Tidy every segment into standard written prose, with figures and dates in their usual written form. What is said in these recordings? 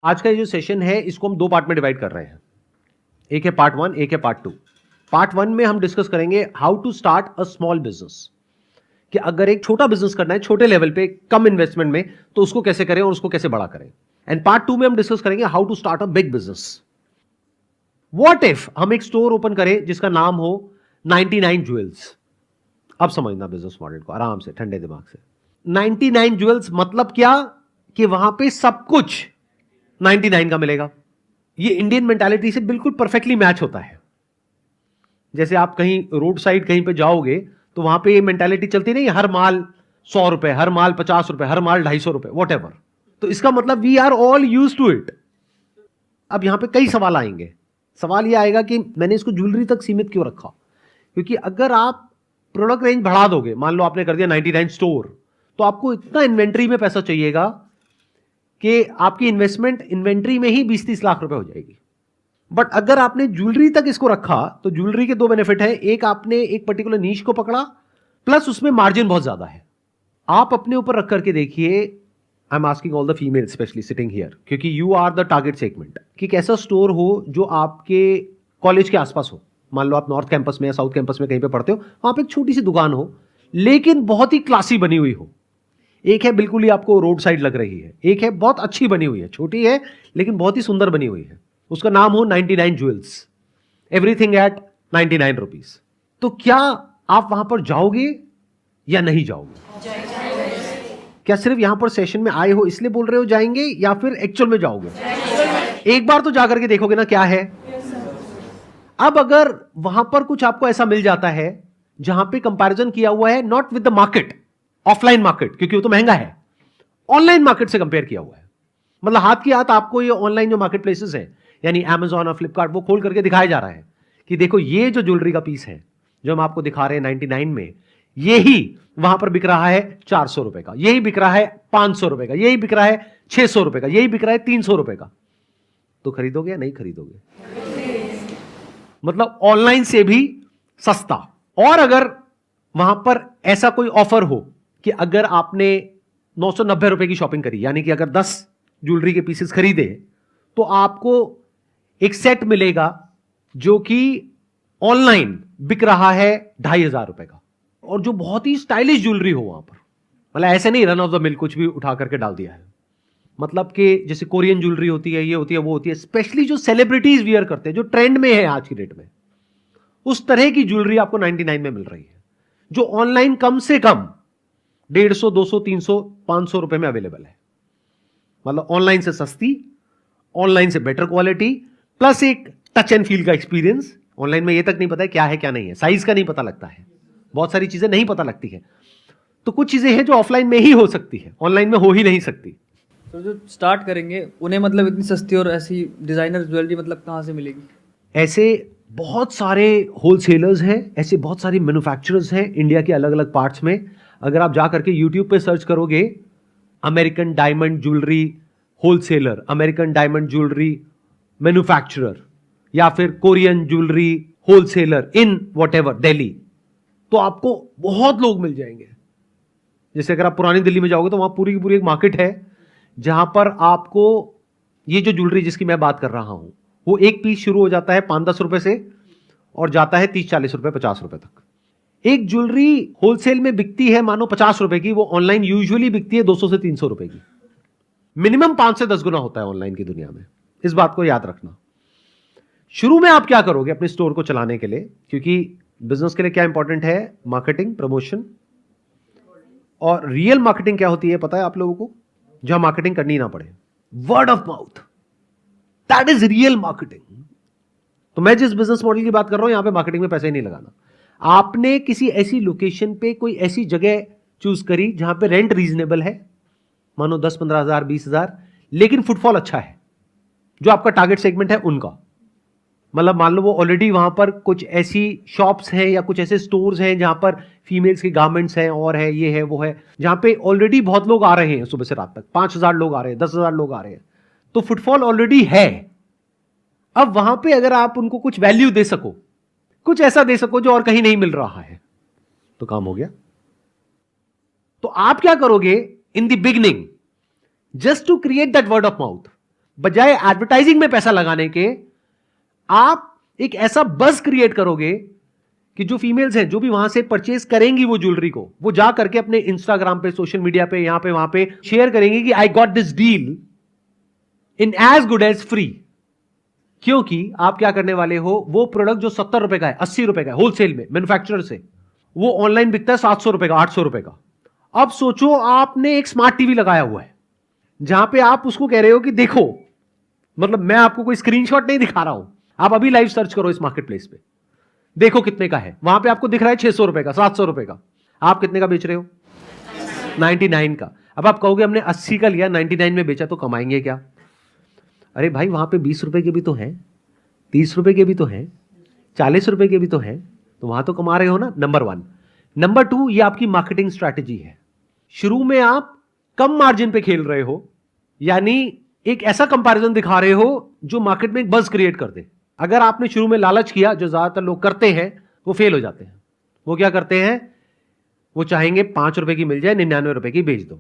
आज का ये जो सेशन है इसको हम दो पार्ट में डिवाइड कर रहे हैं। एक है पार्ट 1, एक है पार्ट 2। पार्ट 1 में हम डिस्कस करेंगे how to start a small business, कि अगर एक छोटा बिजनेस करना है छोटे लेवल पे कम इन्वेस्टमेंट में तो उसको कैसे करें और उसको कैसे बड़ा करें। एंड पार्ट 2 में हम डिस्कस करेंगे how to start a big business. What if हम एक स्टोर ओपन करें जिसका नाम हो 99 ज्वेल्स। अब समझना बिजनेस मॉडल को आराम से ठंडे दिमाग से। 99 ज्वेल्स मतलब क्या, कि वहां पे सब कुछ 99 का मिलेगा। ये इंडियन मेंटालिटी से बिल्कुल परफेक्टली मैच होता है। जैसे आप कहीं रोड साइड कहीं पे जाओगे तो वहां पे ये मेंटालिटी चलती नहीं, हर माल 100 रुपए, हर माल 50 रुपए, हर माल 250 रुपए, वॉट एवर। तो इसका मतलब we are all use to it. अब यहां पे कई सवाल आएंगे। सवाल ये आएगा कि मैंने इसको ज्वेलरी तक सीमित क्यों रखा, क्योंकि अगर आप प्रोडक्ट रेंज बढ़ा दोगे, मान लो आपने कर दिया 99 स्टोर, तो आपको इतना इन्वेंट्री में पैसा चाहिएगा कि आपकी इन्वेस्टमेंट इन्वेंट्री में ही 20-30 लाख रुपए हो जाएगी। बट अगर आपने ज्वेलरी तक इसको रखा तो ज्वेलरी के दो बेनिफिट है। एक, आपने एक पर्टिकुलर नीश को पकड़ा, प्लस उसमें मार्जिन बहुत ज्यादा है। आप अपने ऊपर रख करके देखिए, I am asking all the female specially sitting here, क्योंकि you are the target segment, कि एक ऐसा स्टोर हो जो आपके कॉलेज के आसपास हो। मान लो आप नॉर्थ कैंपस में या साउथ कैंपस में कहीं पे पढ़ते हो, वहां पे एक छोटी सी दुकान हो लेकिन बहुत ही क्लासी बनी हुई हो। एक है बिल्कुल ही आपको रोड साइड लग रही है, एक है बहुत अच्छी बनी हुई है, छोटी है लेकिन बहुत ही सुंदर बनी हुई है। उसका नाम हो 99 ज्वेल्स, एवरीथिंग एट 99 रुपीज। तो क्या आप वहां पर जाओगे या नहीं जाओगे? क्या सिर्फ यहां पर सेशन में आए हो इसलिए बोल रहे हो जाएंगे, या फिर एक्चुअल में जाओगे? एक बार तो जाकर के देखोगे ना क्या है। अब अगर वहां पर कुछ आपको ऐसा मिल जाता है जहां पे कंपैरिजन किया हुआ है not with the market, offline market, क्योंकि वो तो महंगा है, ऑनलाइन मार्केट से कंपेयर किया हुआ है, मतलब हाथ की हाथ आपको ये ऑनलाइन जो मार्केट प्लेसेस है यानी Amazon और फ्लिपकार्ट, वो खोल करके दिखाया जा रहा है कि देखो ये जो ज्वेलरी का पीस है जो हम आपको दिखा रहे हैं 99 में, यही वहां पर बिक रहा है 400 रुपए का, यही बिक रहा है 500 रुपए का, यही बिक रहा है 600 रुपए का, यही बिक रहा है 300 रुपए का। तो खरीदोगे या नहीं खरीदोगे? मतलब ऑनलाइन से भी सस्ता। और अगर वहां पर ऐसा कोई ऑफर हो कि अगर आपने 990 रुपए की शॉपिंग करी, यानी कि अगर 10 ज्वेलरी के पीसेस खरीदे तो आपको एक सेट मिलेगा जो कि ऑनलाइन बिक रहा है 2500 रुपए का, और जो बहुत ही स्टाइलिश ज्वेलरी हो वहां पर। मतलब ऐसे नहीं रन ऑफ द मिल कुछ भी उठा करके डाल दिया है। मतलब कि जैसे कोरियन ज्वेलरी होती है, ये होती है, वो होती है, स्पेशली जो सेलिब्रिटीज वियर करते हैं, जो ट्रेंड में है आज की डेट में, उस तरह की ज्वेलरी आपको 99 में मिल रही है, जो ऑनलाइन कम से कम 150, 200, 300, 500 रुपए में अवेलेबल है। मतलब ऑनलाइन से सस्ती, ऑनलाइन से बेटर क्वालिटी, प्लस एक टच एंड फील का एक्सपीरियंस। ऑनलाइन में ये तक नहीं पता है क्या है क्या नहीं है, साइज का नहीं पता लगता है, बहुत सारी चीजें नहीं पता लगती है। तो कुछ चीजें हैं जो ऑफलाइन में ही हो सकती है, ऑनलाइन में हो ही नहीं सकती। तो जो स्टार्ट करेंगे उन्हें मतलब इतनी सस्ती और ऐसी डिजाइनर ज्वेलरी मतलब कहाँ से मिलेगी? ऐसे बहुत सारे होलसेलर्स हैं, ऐसे बहुत सारे मैन्युफैक्चरर्स हैं इंडिया के अलग अलग पार्ट्स में। अगर आप जा करके यूट्यूब पे सर्च करोगे American diamond jewellery wholesaler, American diamond jewellery manufacturer, या फिर Korean jewellery wholesaler in whatever Delhi, तो आपको बहुत लोग मिल जाएंगे। जैसे अगर आप पुरानी दिल्ली में जाओगे तो वहां पूरी की पूरी एक मार्केट है जहां पर आपको ये जो ज्वेलरी जिसकी मैं बात कर रहा हूं, वो एक पीस शुरू हो जाता है 5-10 रुपए से और जाता है 30-40 रुपए, 50 रुपए तक। एक ज्वेलरी होलसेल में बिकती है मानो 50 रुपए की, वो ऑनलाइन यूजुअली बिकती है 200 से 300 रुपए की। मिनिमम 5 से 10 गुना होता है ऑनलाइन की दुनिया में, इस बात को याद रखना। शुरू में आप क्या करोगे अपने स्टोर को चलाने के लिए, क्योंकि बिजनेस के लिए क्या इंपॉर्टेंट है? Marketing, promotion. और रियल मार्केटिंग क्या होती है पता है आप लोगों को? जहां मार्केटिंग करनी ना पड़े, word of mouth, that is real marketing. तो मैं जिस बिजनेस मॉडल की बात कर रहा हूं, यहां पे मार्केटिंग में पैसे ही नहीं लगाना। आपने किसी ऐसी लोकेशन पे कोई ऐसी जगह चूज करी जहां पे रेंट रीजनेबल है, मानो 10-15 हजार, 20,000, लेकिन फुटफॉल अच्छा है, जो आपका टारगेट सेगमेंट है उनका। मतलब मान लो वो ऑलरेडी वहां पर कुछ ऐसी शॉप्स हैं या कुछ ऐसे स्टोर्स हैं जहां पर फीमेल्स के गारमेंट्स हैं, और है, ये है, वो है, जहां पे ऑलरेडी बहुत लोग आ रहे हैं सुबह से रात तक, 5,000 लोग आ रहे हैं, 10,000 लोग आ रहे हैं, तो फुटफॉल ऑलरेडी है। अब वहां पे अगर आप उनको कुछ वैल्यू दे सको, कुछ ऐसा दे सको जो और कहीं नहीं मिल रहा है, तो काम हो गया। तो आप क्या करोगे in the beginning, just to create that word of mouth, बजाय एडवर्टाइजिंग में पैसा लगाने के आप एक ऐसा बज़ क्रिएट करोगे कि जो फीमेल्स हैं, जो भी वहां से परचेज करेंगी वो ज्वेलरी को, वो जा करके अपने इंस्टाग्राम पे, सोशल मीडिया पे, यहां पे, वहां पे शेयर करेंगी कि I got this deal in as good as free. क्योंकि आप क्या करने वाले हो, वो प्रोडक्ट जो 70 रुपए का है, 80 रुपए का है होलसेल में मैन्युफैक्चरर से, वो ऑनलाइन बिकता है 700 रुपए का, 800 रुपए का। अब सोचो आपने एक स्मार्ट टीवी लगाया हुआ है जहां पे आप उसको कह रहे हो कि देखो, मतलब मैं आपको कोई स्क्रीनशॉट नहीं दिखा रहा हूं, आप अभी लाइव सर्च करो इस मार्केट प्लेस पे, देखो कितने का है। वहां पे आपको दिख रहा है 600 रुपए का, 700 रुपए का, आप कितने का बेच रहे हो? 99 का। अब आप कहोगे हमने 80 का लिया, 99 में बेचा, तो कमाएंगे क्या? अरे भाई वहां पे 20 रुपए के भी तो हैं, 30 रुपए के भी तो हैं, 40 रुपए के भी तो हैं, तो वहां तो कमा रहे हो ना। नंबर 1। नंबर 2, ये आपकी मार्केटिंग स्ट्रैटेजी है। शुरू में आप कम मार्जिन पे खेल रहे हो, यानी एक ऐसा कंपैरिजन दिखा रहे हो जो मार्केट में एक बज़ क्रिएट कर दे। अगर आपने शुरू में लालच किया, जो ज्यादातर लोग करते हैं, वो फेल हो जाते हैं। वो क्या करते हैं, वो चाहेंगे 5 रुपए की मिल जाए, 99 रुपए की बेच दो।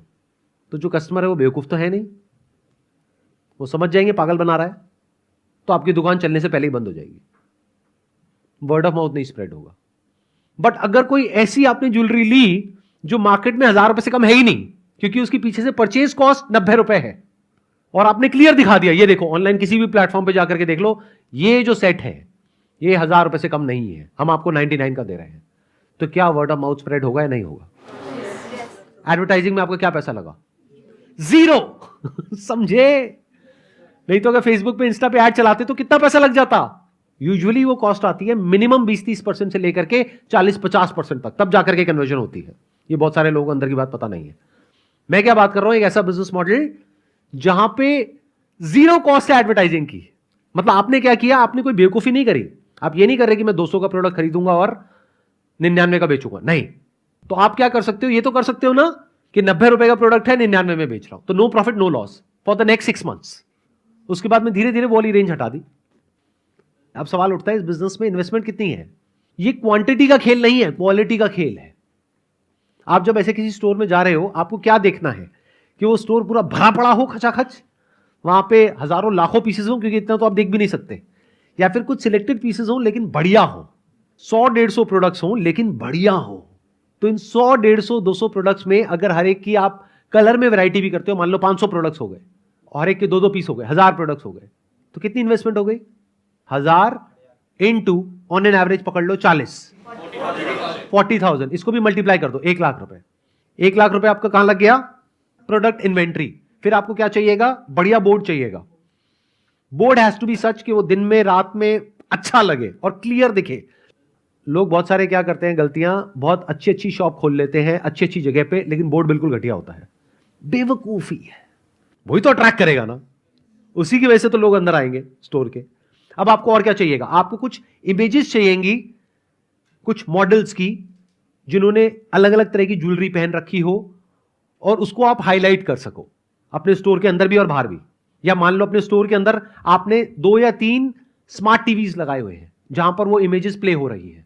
तो जो कस्टमर है वो बेवकूफ तो है नहीं, वो समझ जाएंगे पागल बना रहा है, तो आपकी दुकान चलने से पहले ही बंद हो जाएगी, वर्ड ऑफ माउथ नहीं स्प्रेड होगा। बट अगर कोई ऐसी आपने ज्वेलरी ली जो मार्केट में 1000 रुपए से कम है ही नहीं, क्योंकि उसकी पीछे से परचेज कॉस्ट 90 रुपए है, और आपने क्लियर दिखा दिया, ये देखो ऑनलाइन किसी भी प्लेटफॉर्म पे जाकर के देख लो, ये जो सेट है ये 1000 रुपए से कम नहीं है, हम आपको 99 का दे रहे हैं, तो क्या वर्ड ऑफ माउथ स्प्रेड होगा या नहीं होगा? एडवर्टाइजिंग में आपका क्या पैसा लगा? 0। समझे? नहीं तो अगर फेसबुक पे, इंस्टा पे ऐड चलाते तो कितना पैसा लग जाता? यूजुअली वो कॉस्ट आती है मिनिमम 20-30% से लेकर के 40-50% तक, तब जाकर के कन्वर्जन होती है। ये बहुत सारे लोगों को अंदर की बात पता नहीं है। मैं क्या बात कर रहा हूं, एक ऐसा बिजनेस मॉडल जहां पे 0 कॉस्ट है एडवर्टाइजिंग की। मतलब आपने क्या किया, आपने कोई बेवकूफी नहीं करी। आप ये नहीं कर रहे कि मैं 200 का प्रोडक्ट खरीदूंगा और 99 का बेचूंगा, नहीं। तो आप क्या कर सकते हो, ये तो कर सकते हो ना कि 90 रुपए का प्रोडक्ट है, 99 में बेच रहा हूं, तो no profit no loss for the next 6 months. उसके बाद में धीरे धीरे वो वाली रेंज हटा दी। अब सवाल उठता है, इस बिजनेस में इन्वेस्टमेंट कितनी है? ये क्वांटिटी का खेल नहीं है, क्वालिटी का खेल है। आप जब ऐसे किसी स्टोर में जा रहे हो, आपको क्या देखना है कि वो स्टोर पूरा भरा पड़ा हो खचाखच, वहां पे हजारों लाखों पीसेस हो, क्योंकि इतना तो आप देख भी नहीं सकते, या फिर कुछ सिलेक्टेड पीसेस हो लेकिन बढ़िया हो, 100-150 प्रोडक्ट्स हो लेकिन बढ़िया हो। तो इन 100-150-200 प्रोडक्ट्स में अगर हर एक की आप कलर में वैरायटी भी करते हो, मान लो 500 प्रोडक्ट्स हो गए, और हर एक के 2-2 पीस हो गए, 1000 प्रोडक्ट्स हो गए, तो कितनी इन्वेस्टमेंट हो गई? 1000 इंटू ऑन एन एवरेज पकड़ लो 40,000, इसको भी मल्टीप्लाई कर दो, 1 लाख रुपए। 1 लाख रुपए आपका कहां लग गया? Product inventory. फिर आपको क्या चाहिएगा? बढ़िया बोर्ड चाहिएगा। बोर्ड हैज टू बी सच कि वो दिन में रात में अच्छा लगे और क्लियर दिखे। लोग बहुत सारे क्या करते हैं गलतियां, बहुत अच्छी अच्छी शॉप खोल लेते हैं अच्छी अच्छी जगह पे, लेकिन बोर्ड बिल्कुल घटिया होता है। बेवकूफी है। वही तो अट्रैक्ट करेगा ना, उसी की वजह से तो लोग अंदर आएंगे स्टोर के। अब आपको और क्या चाहिएगा? आपको कुछ इमेजेस चाहिएंगी, कुछ मॉडल्स की, जिन्होंने अलग अलग तरह की ज्वेलरी पहन रखी हो, और उसको आप हाईलाइट कर सको अपने स्टोर के अंदर भी और बाहर भी। या मान लो अपने स्टोर के अंदर आपने 2 या 3 स्मार्ट टीवीज लगाए हुए हैं जहां पर वो इमेजेस प्ले हो रही है।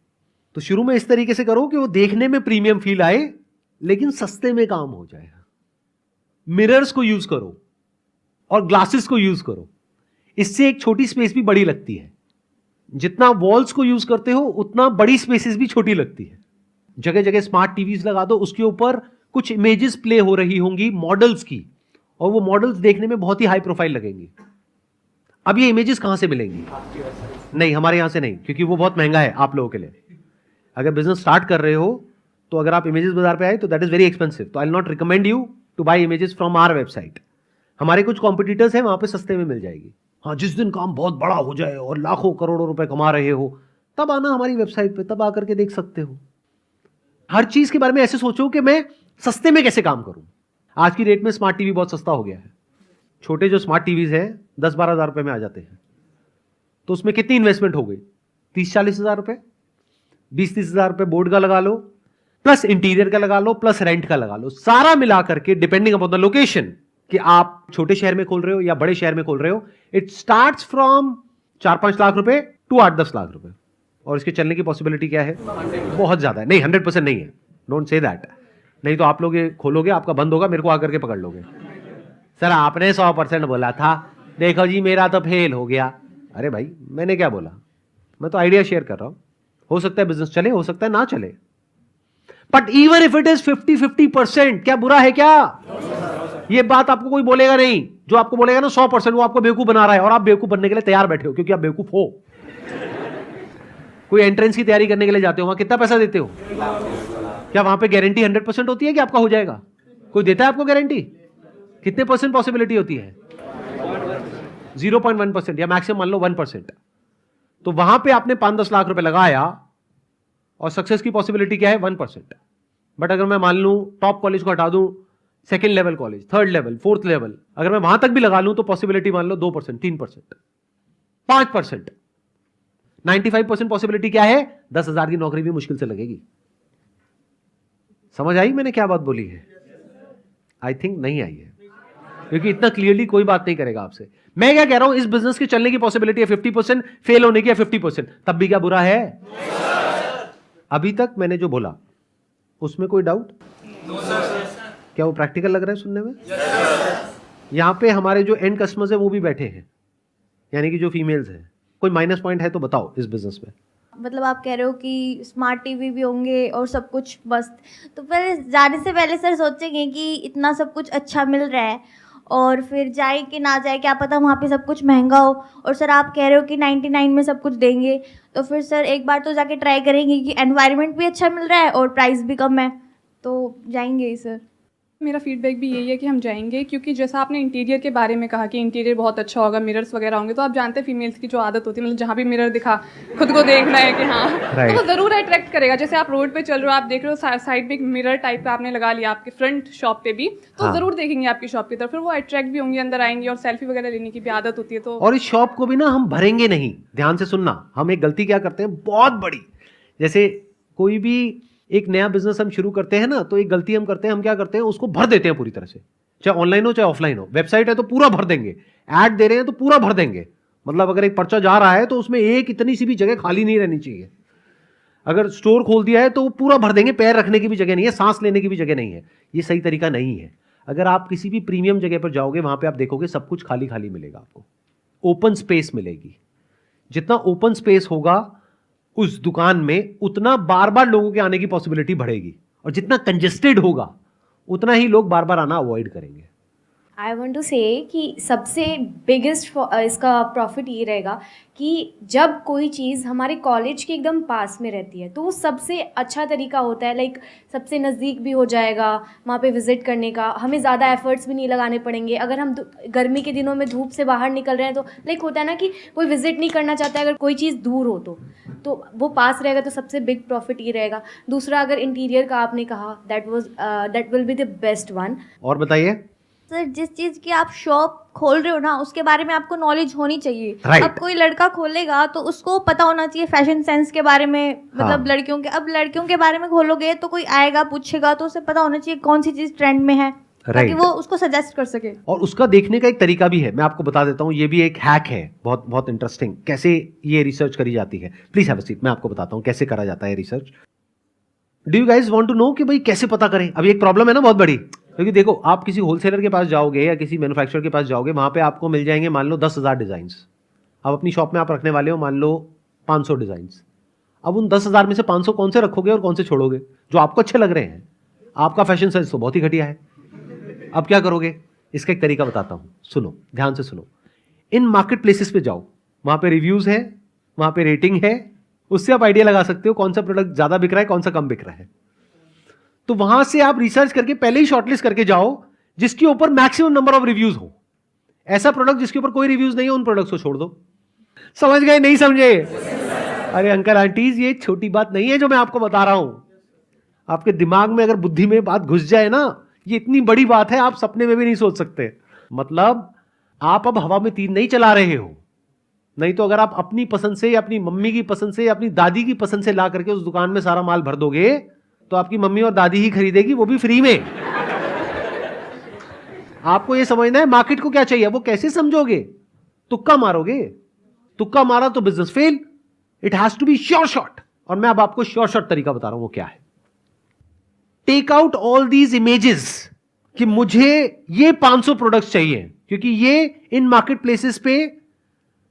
तो शुरू में इस तरीके से करो कि वो देखने में प्रीमियम फील आए, लेकिन सस्ते में काम हो जाएगा। मिरर्स को यूज करो और ग्लासेस को यूज करो, इससे एक छोटी स्पेस भी बड़ी लगती है। जितना वॉल्स को यूज करते हो उतना बड़ी स्पेसेस भी छोटी लगती है। जगह जगह स्मार्ट टीवीज लगा दो, उसके ऊपर कुछ इमेजेस प्ले हो रही होंगी मॉडल्स की, और वो मॉडल्स देखने में बहुत ही हाई प्रोफाइल लगेंगी। अब ये इमेजेस कहां से मिलेंगी? नहीं, हमारे यहां से नहीं, क्योंकि वो बहुत महंगा है आप लोगों के लिए। अगर बिजनेस स्टार्ट कर रहे हो तो अगर आप इमेजेस बाजार पे आए तो दैट इज वेरी एक्सपेंसिव, तो I will not recommend you to buy images from our website. हमारे कुछ कॉम्पिटिटर्स हैं, वहां पे सस्ते में मिल जाएगी। हाँ, जिस दिन काम बहुत बड़ा हो जाए और लाखों करोड़ों रुपए कमा रहे हो, तब आना हमारी वेबसाइट पे, तब आकर के देख सकते हो। हर चीज के बारे में ऐसे सोचो कि मैं सस्ते में कैसे काम करूं। आज की रेट में स्मार्ट टीवी बहुत सस्ता हो गया है। छोटे जो स्मार्ट टीवीज हैं 10-12 हज़ार रुपए में आ जाते हैं। तो उसमें कितनी इन्वेस्टमेंट हो गई? 30-40 हज़ार रुपए, 20-30 हज़ार रुपए बोर्ड का लगा लो, प्लस इंटीरियर का लगा लो, प्लस रेंट का लगा लो, सारा मिला करके डिपेंडिंग अपॉन द लोकेशन, कि आप छोटे शहर में खोल रहे हो या बड़े शहर में खोल रहे हो, इट स्टार्ट्स फ्रॉम 4-5 लाख रुपए टू 8-10 लाख रुपए। और इसके चलने की पॉसिबिलिटी क्या है? बहुत ज्यादा है। नहीं, 100% नहीं है, डोंट से दैट। नहीं तो आप लोग ये खोलोगे, आपका बंद होगा, मेरे को आकर के पकड़ लोगे। सर आपने 100% बोला था, देखो जी मेरा तो फेल हो गया। अरे भाई मैंने क्या बोला, मैं तो आइडिया शेयर कर रहा हूं। हो सकता है बिजनेस चले, हो सकता है ना चले, but even if it is 50-50%, क्या बुरा है क्या? ये बात आपको कोई बोलेगा नहीं। जो आपको बोलेगा ना 100%, वो आपको बेवकूफ बना रहा है, और आप बेवकूफ बनने के लिए तैयार बैठे हो, क्योंकि आप बेवकूफ हो। कोई एंट्रेंस की तैयारी करने के लिए जाते हो, वहां कितना पैसा देते हो? क्या वहां पे गारंटी 100% होती है कि आपका हो जाएगा? कोई देता है आपको गारंटी? कितने परसेंट पॉसिबिलिटी होती है? 0.1% या मैक्सिमम मान लो 1%। तो वहां पे आपने 5-10 लाख रुपए लगाया और सक्सेस की पॉसिबिलिटी क्या है? 1%। बट अगर मैं मान लूं टॉप कॉलेज को हटा दूं, second level college, third level, fourth level, अगर मैं वहां तक भी लगा लूं तो पॉसिबिलिटी मान लो 2%, 3%, 5%। 95% पॉसिबिलिटी क्या है? 10,000 की नौकरी भी मुश्किल से लगेगी। समझ आई मैंने क्या बात बोली है? आई थिंक नहीं आई है, क्योंकि इतना क्लियरली कोई बात नहीं करेगा आपसे। मैं क्या कह रहा हूं, इस बिजनेस के चलने की पॉसिबिलिटी है 50%, फेल होने की है 50%, तब भी क्या बुरा है? अभी तक मैंने जो बोला उसमें कोई डाउट? क्या वो प्रैक्टिकल लग रहा है सुनने में? यहां पे हमारे जो एंड कस्टमर्स है वो भी बैठे हैं, यानी कि जो फीमेल्स हैं। कोई माइनस पॉइंट है तो बताओ इस बिजनेस में। मतलब आप कह रहे हो कि स्मार्ट टीवी भी होंगे और सब कुछ मस्त, तो फिर जाने से पहले सर सोचेंगे कि इतना सब कुछ अच्छा मिल रहा है, और फिर जाए कि ना जाए, क्या पता वहाँ पे सब कुछ महंगा हो, और सर आप कह रहे हो कि 99 में सब कुछ देंगे, तो फिर सर एक बार तो जाके ट्राई करेंगे कि एनवायरनमेंट भी अच्छा मिल रहा है और प्राइस भी कम है, तो जाएंगे ही सर। मेरा फीडबैक भी यही है कि हम जाएंगे, क्योंकि जैसा आपने इंटीरियर के बारे में कहा कि इंटीरियर बहुत अच्छा होगा, मिरर्स वगैरह होंगे, तो आप जानते हैं फीमेल्स की जो आदत होती है, मतलब जहाँ भी मिरर दिखा खुद को देखना है कि हाँ तो वो ज़रूर अट्रैक्ट करेगा। जैसे आप रोड पे चल रहे हो, आप देख रहे हो साइड में एक मिरर टाइप का आपने लगा लिया आपके फ्रंट शॉप पे भी, तो ज़रूर देखेंगे आपकी शॉप की तरफ, फिर वो अट्रैक्ट भी होंगे, अंदर आएंगे, और सेल्फी वगैरह लेने की भी आदत होती है। तो और इस शॉप को भी ना हम भरेंगे नहीं। ध्यान से सुनना, हम एक गलती क्या करते हैं बहुत बड़ी, जैसे कोई भी एक नया बिजनेस हम शुरू करते हैं ना, तो एक गलती हम करते हैं, हम क्या करते हैं, उसको भर देते हैं पूरी तरह से, चाहे ऑनलाइन हो चाहे ऑफलाइन हो। वेबसाइट है तो पूरा भर देंगे, ऐड दे रहे हैं तो पूरा भर देंगे। मतलब अगर एक पर्चा जा रहा है तो उसमें एक इतनी सी भी जगह खाली नहीं रहनी चाहिए। अगर स्टोर खोल दिया है तो वो पूरा भर देंगे, पैर रखने की भी जगह नहीं है, सांस लेने की भी जगह नहीं है। ये सही तरीका नहीं है। अगर आप किसी भी प्रीमियम जगह पर जाओगे, वहां पे आप देखोगे सब कुछ खाली खाली मिलेगा, आपको ओपन स्पेस मिलेगी। जितना ओपन स्पेस होगा उस दुकान में, उतना बार बार लोगों के आने की पॉसिबिलिटी बढ़ेगी, और जितना कंजेस्टेड होगा उतना ही लोग बार बार आना अवॉइड करेंगे। आई वॉन्ट टू से कि सबसे बिगेस्ट इसका प्रॉफिट ये रहेगा कि जब कोई चीज़ हमारे कॉलेज के एकदम पास में रहती है तो वो सबसे अच्छा तरीका होता है, लाइक सबसे नज़दीक भी हो जाएगा वहाँ पे विज़िट करने का, हमें ज़्यादा एफर्ट्स भी नहीं लगाने पड़ेंगे। अगर हम गर्मी के दिनों में धूप से बाहर निकल रहे हैं तो लाइक होता है ना कि कोई विज़िट नहीं करना चाहता है, अगर कोई चीज़ दूर हो तो वो पास रहेगा, तो सबसे बिग प्रॉफिट ये रहेगा। दूसरा, अगर इंटीरियर का आपने कहा, that will be the best one. और बताइए सर, जिस चीज़ की आप शॉप खोल रहे हो ना, उसके बारे में आपको नॉलेज होनी चाहिए। Right. अब कोई लड़का खोलेगा तो उसको पता होना चाहिए फैशन सेंस के बारे में, मतलब लड़कियों के, अब लड़कियों के बारे में खोलोगे तो कोई आएगा पूछेगा तो उसे पता होना चाहिए कौन सी चीज़ ट्रेंड में है, ताकि वो उसको सजेस्ट कर सके। और उसका देखने का एक तरीका भी है, मैं आपको बता देता हूँ। ये भी एक हैक है, बहुत बहुत इंटरेस्टिंग, कैसे ये रिसर्च करी जाती है। प्लीज हैव अ सीट, मैं आपको बताता हूँ कैसे करा जाता है research. Do you guys want to know कि भाई कैसे पता करें? अभी एक प्रॉब्लम है ना बहुत बड़ी, क्योंकि देखो आप किसी होलसेलर के पास जाओगे या किसी मैन्युफैक्चरर के पास जाओगे, वहां पे आपको मिल जाएंगे मान लो 10,000 डिजाइन्स। अब अपनी शॉप में आप रखने वाले हो मान लो 500 डिजाइन्स। अब उन 10,000 में से 500 कौन से रखोगे और कौन से छोड़ोगे? जो आपको अच्छे लग रहे हैं। आपका फैशन सेंस तो बहुत ही घटिया है। अब क्या करोगे? इसका एक तरीका बताता हूं, सुनो ध्यान से सुनो। इन मार्केट प्लेसेस पे जाओ, वहां पे रिव्यूज है, वहां पे रेटिंग है, उससे आप आइडिया लगा सकते हो कौन सा प्रोडक्ट ज्यादा बिक रहा है, कौन सा कम बिक रहा है। तो वहां से आप रिसर्च करके पहले ही शॉर्टलिस्ट करके जाओ जिसके ऊपर मैक्सिमम नंबर ऑफ रिव्यूज हो। ऐसा प्रोडक्ट जिसके ऊपर कोई रिव्यूज नहीं है, उन प्रोडक्ट्स को छोड़ दो। समझ गए? नहीं समझे? अरे अंकल आंटीज, ये छोटी बात नहीं है जो मैं आपको बता रहा हूं। आपके दिमाग में अगर बुद्धि में बात घुस जाए ना, ये इतनी बड़ी बात है, आप सपने में भी नहीं सोच सकते। मतलब आप अब हवा में तीर नहीं चला रहे हो। नहीं तो अगर आप अपनी पसंद से या अपनी मम्मी की पसंद से या अपनी दादी की पसंद से ला करके उस दुकान में सारा माल भर दोगे तो आपकी मम्मी और दादी ही खरीदेगी, वो भी फ्री में। आपको ये समझना है मार्केट को क्या चाहिए, वो कैसे समझोगे? तुक्का मारोगे, तुक्का मारा तो business fail. It has to be sure shot. और मैं अब आपको श्योर शॉट तरीका बता रहा हूं, वो क्या है। Take out all these images कि मुझे ये 500 प्रोडक्ट्स चाहिए क्योंकि ये इन मार्केट प्लेसेस पे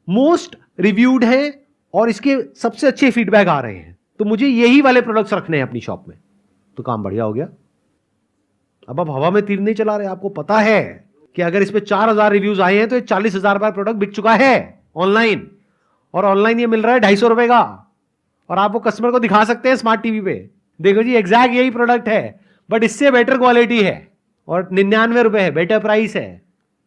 मोस्ट रिव्यूड है और इसके सबसे अच्छे फीडबैक आ रहे हैं, तो मुझे यही वाले प्रोडक्ट्स रखने हैं अपनी शॉप में, तो काम बढ़िया हो गया। अब आप हवा में तीर नहीं चला रहे, आपको पता है कि अगर इस पे 4000 रिव्यूज आए हैं तो ये 40,000 बार प्रोडक्ट बिक चुका है ऑनलाइन, और ऑनलाइन ये मिल रहा है 250 रुपए का, और आप वो कस्टमर को दिखा सकते हैं स्मार्ट टीवी पे, देखो जी एग्जैक्ट यही प्रोडक्ट है बट इससे बेटर क्वालिटी है और 99 रुपए है, बेटर प्राइस है।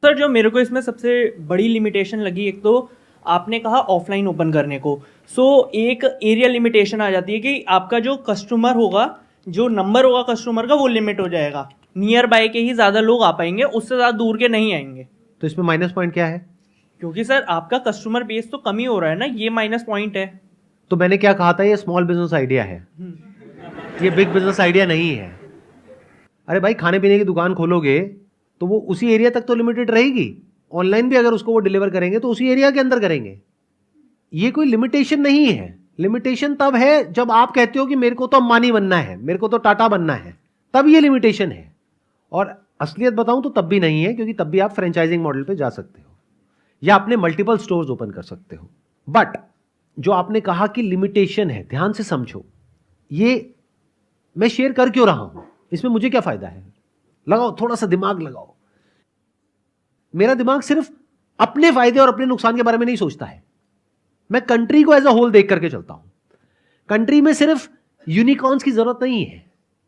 सर जो मेरे को इसमें सबसे बड़ी लिमिटेशन लगी, एक तो आपने कहा ऑफलाइन ओपन करने को, सो एक एरिया लिमिटेशन आ जाती है कि आपका जो कस्टमर होगा, जो नंबर होगा कस्टमर का वो लिमिट हो जाएगा, नियर बाय के ही ज़्यादा लोग आ पाएंगे, उससे ज़्यादा दूर के नहीं आएंगे। तो इसमें माइनस पॉइंट क्या है? क्योंकि सर आपका कस्टमर बेस तो कम ही हो रहा है ना, ये माइनस पॉइंट है। तो मैंने क्या कहा था, ये स्मॉल बिजनेस आइडिया है, ये बिग बिजनेस आइडिया नहीं है। अरे भाई खाने पीने की दुकान खोलोगे तो वो उसी एरिया तक तो लिमिटेड रहेगी, ऑनलाइन भी अगर उसको वो डिलीवर करेंगे तो उसी एरिया के अंदर करेंगे, ये कोई लिमिटेशन नहीं है। लिमिटेशन तब है जब आप कहते हो कि मेरे को तो अंबानी बनना है, मेरे को तो टाटा बनना है, तब ये लिमिटेशन है। और असलियत बताऊं तो तब भी नहीं है, क्योंकि तब भी आप फ्रेंचाइजिंग मॉडल पे जा सकते हो या अपने मल्टीपल स्टोर्स ओपन कर सकते हो। बट जो आपने कहा कि लिमिटेशन है, ध्यान से समझो, ये मैं शेयर कर क्यों रहा हूं, इसमें मुझे क्या फायदा है? लगाओ थोड़ा सा दिमाग लगाओ। मेरा दिमाग सिर्फ अपने फायदे और अपने नुकसान के बारे में नहीं सोचता है, मैं कंट्री को एज अ होल देख करके चलता हूं। कंट्री में सिर्फ यूनिकॉर्न्स की जरूरत नहीं है,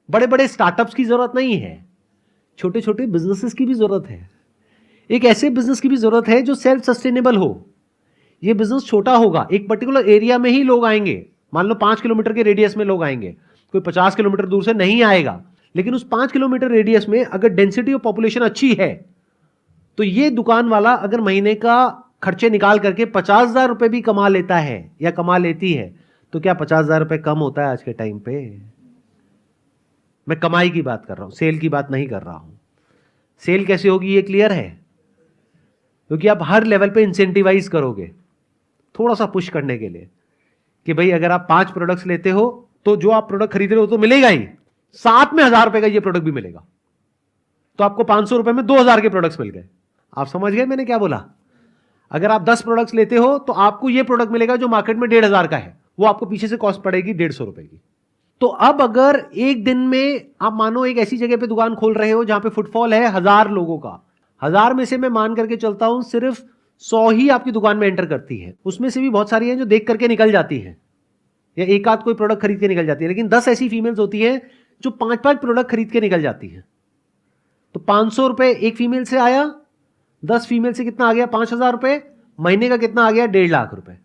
बड़े बड़े स्टार्टअप्स की जरूरत नहीं है, छोटे छोटे बिजनेसेस की भी जरूरत है। एक ऐसे बिजनेस की भी जरूरत है जो सेल्फ सस्टेनेबल हो। ये बिजनेस छोटा होगा, एक पर्टिकुलर एरिया में ही लोग आएंगे, मान लो 5 किलोमीटर के रेडियस में लोग आएंगे, कोई 50 किलोमीटर दूर से नहीं आएगा। लेकिन उस 5 किलोमीटर रेडियस में अगर डेंसिटी ऑफ पॉपुलेशन अच्छी है तो ये दुकान वाला अगर महीने का खर्चे निकाल करके 50,000 रुपए भी कमा लेता है या कमा लेती है, तो क्या 50,000 रुपए कम होता है आज के टाइम पे? मैं कमाई की बात कर रहा हूं, सेल की बात नहीं कर रहा हूं। सेल कैसे होगी ये क्लियर है, क्योंकि आप हर लेवल पे इंसेंटिवाइज करोगे थोड़ा सा पुश करने के लिए कि भाई अगर आप 5 प्रोडक्ट्स लेते हो तो जो आप प्रोडक्ट खरीद रहे हो तो मिलेगा ही, साथ में 1000 रुपए का ये प्रोडक्ट भी मिलेगा, तो आपको 500 रुपए में 2000 के प्रोडक्ट्स मिल गए। आप समझ गए मैंने क्या बोला? अगर आप 10 प्रोडक्ट्स लेते हो तो आपको ये प्रोडक्ट मिलेगा जो मार्केट में 1500 का है, वो आपको पीछे से कॉस्ट पड़ेगी 150 रुपए की। तो अब अगर एक दिन में आप मानो एक ऐसी जगह पे दुकान खोल रहे हो जहां पे फुटफॉल है 1000 लोगों का, 1000 में से मैं मान करके चलता हूं सिर्फ 100 ही आपकी दुकान में एंटर करती है, उसमें से भी बहुत सारी हैं जो देख करके निकल जाती हैं या एक आध कोई प्रोडक्ट खरीद के निकल जाती है, लेकिन 10 ऐसी फीमेल्स होती हैं जो 5-5 प्रोडक्ट खरीद के निकल जाती हैं। तो 500 रुपए एक फीमेल से आया, 10 फीमेल से कितना आ गया? 5000 रुपए। महीने का कितना आ गया? 1.5 लाख रुपए।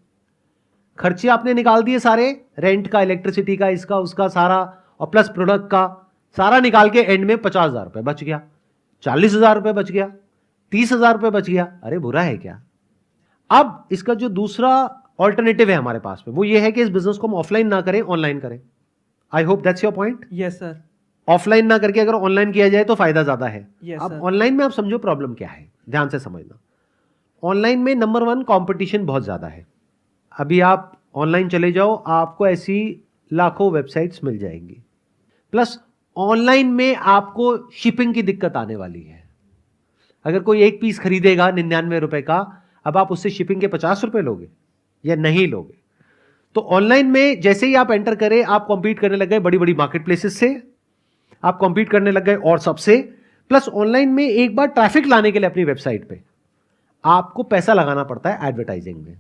खर्चे आपने निकाल दिए सारे, रेंट का, इलेक्ट्रिसिटी का, इसका उसका सारा, और प्लस प्रोडक्ट का सारा निकाल के एंड में 50,000 रुपए बच गया, 40,000 रुपए बच गया, 30,000 रुपए बच गया। अरे बुरा है क्या? अब इसका जो दूसरा ऑल्टरनेटिव है हमारे पास में, वो ये है कि इस बिजनेस को हम ऑफलाइन ना करें, ऑनलाइन करें। I hope that's your point. Yes sir. Offline ना करके अगर ऑनलाइन किया जाए तो फायदा ज्यादा है। Yes, अब sir. ऑनलाइन में आप समझो प्रॉब्लम क्या है, ध्यान से समझना। ऑनलाइन में नंबर 1 कंपटीशन बहुत ज्यादा है। अभी आप ऑनलाइन चले जाओ, आपको ऐसी लाखों वेबसाइट्स मिल जाएंगी, प्लस ऑनलाइन में आपको शिपिंग की दिक्कत आने वाली है। अगर कोई एक पीस खरीदेगा 99 रुपए का, अब आप उससे शिपिंग के 50 रुपए लोगे या नहीं लोगे? तो ऑनलाइन में जैसे ही आप एंटर करें, आप कॉम्पीट करने लग गए बड़ी बड़ी मार्केट प्लेसेस से, आप कॉम्पीट करने लग गए और सबसे, प्लस ऑनलाइन में एक बार ट्रैफिक लाने के लिए अपनी वेबसाइट पे आपको पैसा लगाना पड़ता है एडवर्टाइजिंग में,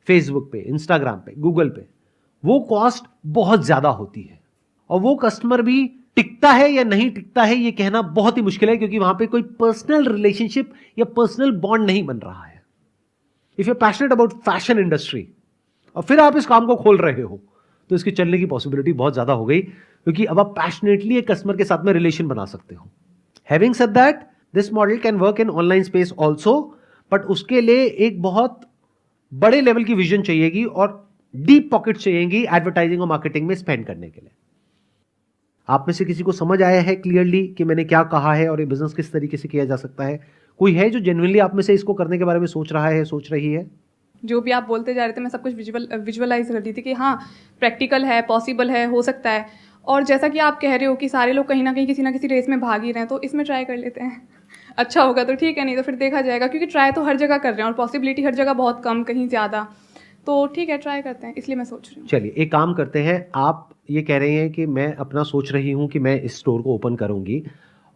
फेसबुक पे, इंस्टाग्राम पे, गूगल पे। वो कॉस्ट बहुत ज्यादा होती है और वो कस्टमर भी टिकता है या नहीं टिकता है ये कहना बहुत ही मुश्किल है, क्योंकि वहां पे कोई पर्सनल रिलेशनशिप या पर्सनल बॉन्ड नहीं बन रहा है। If you are passionate about fashion industry और फिर आप इस काम को खोल रहे हो, तो इसके चलने की पॉसिबिलिटी बहुत ज्यादा हो गई, क्योंकि अब आप पैशनेटली एक कस्टमर के साथ में रिलेशन बना सकते हो। Having said that, this model can work in online space also, but उसके लिए एक बहुत बड़े लेवल की विजन चाहिएगी और डीप पॉकेट चाहिएगी एडवर्टाइजिंग और मार्केटिंग में स्पेंड करने के लिए। आप में से किसी को समझ आया है क्लियरली कि मैंने क्या कहा है और ये बिजनेस किस तरीके से किया जा सकता है? कोई है जो जेन्युइनली आप में से इसको करने के बारे में सोच रहा है, सोच रही है? जो भी आप बोलते जा रहे थे मैं सब कुछ विजुअलाइज कर रही थी कि हाँ प्रैक्टिकल है, पॉसिबल है, हो सकता है। और जैसा कि आप कह रहे हो कि सारे लोग कहीं ना किसी रेस में भाग ही रहे हैं, तो इसमें ट्राई कर लेते हैं। अच्छा होगा तो ठीक है, नहीं तो फिर देखा जाएगा, क्योंकि ट्राई तो हर जगह कर रहे हैं और पॉसिबिलिटी हर जगह बहुत कम, कहीं ज़्यादा। तो ठीक है, ट्राई करते हैं, इसलिए मैं सोच रही हूँ। चलिए एक काम करते हैं, आप ये कह रहे हैं कि मैं अपना सोच रही हूँ कि मैं इस स्टोर को ओपन करूँगी,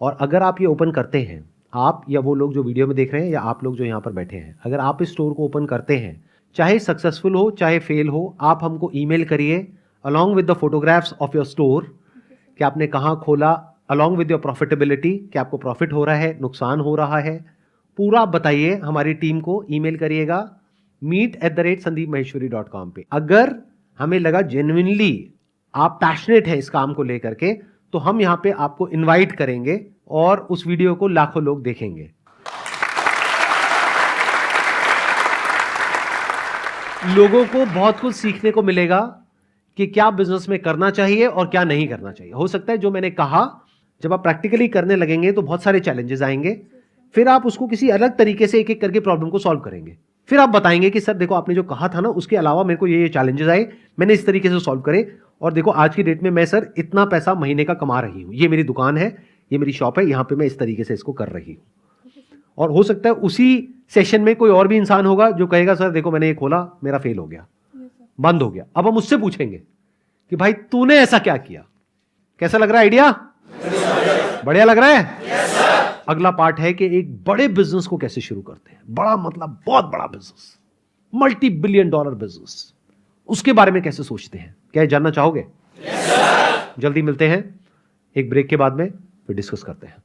और अगर आप ये ओपन करते हैं, आप या वो लोग जो वीडियो में देख रहे हैं या आप लोग जो यहाँ पर बैठे हैं, अगर आप इस स्टोर को ओपन करते हैं, चाहे सक्सेसफुल हो चाहे फेल हो, आप हमको ईमेल करिए along with the photographs of your store कि आपने कहाँ खोला, अलॉन्ग विद योर प्रॉफिटेबिलिटी कि आपको प्रॉफिट हो रहा है, नुकसान हो रहा है, पूरा बताइए हमारी टीम को, ईमेल करिएगा meet@sandeepmaheshwari.com पे। अगर हमें लगा जेन्युइनली आप पैशनेट है इस काम को लेकर के, तो हम यहाँ पे आपको इनवाइट करेंगे और उस वीडियो को लाखों लोग देखेंगे। लोगों को बहुत कुछ सीखने को मिलेगा कि क्या बिजनेस में करना चाहिए और क्या नहीं करना चाहिए। हो सकता है जो मैंने कहा, जब आप प्रैक्टिकली करने लगेंगे तो बहुत सारे चैलेंजेस आएंगे, फिर आप उसको किसी अलग तरीके से एक एक करके प्रॉब्लम को सॉल्व करेंगे। फिर आप बताएंगे कि सर देखो आपने जो कहा था ना, उसके अलावा मेरे को ये चैलेंजेस आए, मैंने इस तरीके से सॉल्व करे, और देखो आज की डेट में मैं सर इतना पैसा महीने का कमा रही हूँ, ये मेरी दुकान है, ये मेरी शॉप है, यहाँ पे मैं इस तरीके से इसको कर रही हूँ। और हो सकता है उसी सेशन में कोई और भी इंसान होगा जो कहेगा सर देखो मैंने ये खोला, मेरा फेल हो गया, बंद हो गया। अब हम उससे पूछेंगे कि भाई तूने ऐसा क्या किया, कैसा लग रहा है आइडिया? बढ़िया लग रहा है? अगला पार्ट है कि एक बड़े बिजनेस को कैसे शुरू करते हैं, बड़ा मतलब बहुत बड़ा बिजनेस, $multi-billion बिजनेस, उसके बारे में कैसे सोचते हैं, क्या जानना चाहोगे? जल्दी मिलते हैं एक ब्रेक के बाद में, फिर डिस्कस करते हैं।